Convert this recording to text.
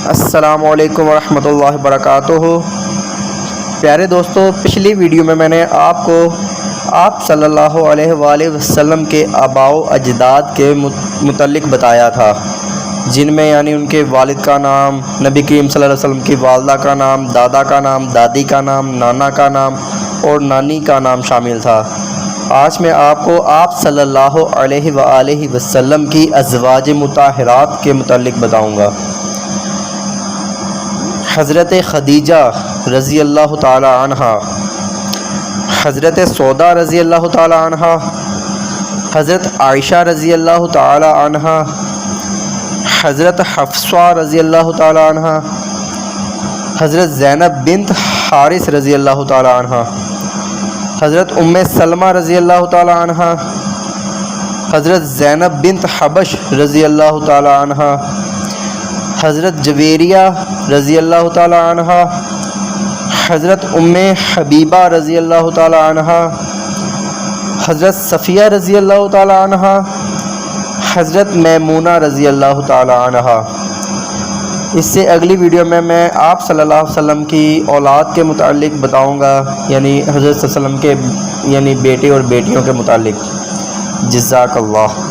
السلام علیکم ورحمۃ اللہ وبرکاتہ۔ پیارے دوستو، پچھلی ویڈیو میں نے آپ کو آپ صلی اللہ علیہ وآلہ وسلم کے آباء و اجداد کے متعلق بتایا تھا، جن میں ان کے والد کا نام، نبی کریم صلی اللہ علیہ وسلم کی والدہ کا نام، دادا کا نام، دادی کا نام، نانا کا نام اور نانی کا نام شامل تھا۔ آج میں آپ کو آپ صلی اللہ علیہ وآلہ وسلم کی ازواج مطہرات کے متعلق بتاؤں گا۔ حضرت خدیجہ رضی اللہ تعالی عنہا، حضرت سودا رضی اللہ تعالی عنہا، حضرت عائشہ رضی اللہ تعالی عنہا، حضرت حفصہ رضی اللہ تعالی عنہا، حضرت زینب بنت حارث رضی اللہ تعالی عنہا، حضرت سلمہ رضی اللہ تعالی عنہا، حضرت زینب بنت حبش رضی اللہ تعالی عنہا، حضرت جویریہ رضی اللہ تعالی عنہا، حضرت حبیبہ رضی اللہ تعالی عنہا، حضرت صفیہ رضی اللہ تعالی عنہا، حضرت میمونہ رضی اللہ تعالی عنہا۔ اس سے اگلی ویڈیو میں آپ صلی اللہ علیہ وسلم کی اولاد کے متعلق بتاؤں گا، حضرت صلی اللہ علیہ وسلم کے بیٹے اور بیٹیوں کے متعلق۔ جزاک اللہ۔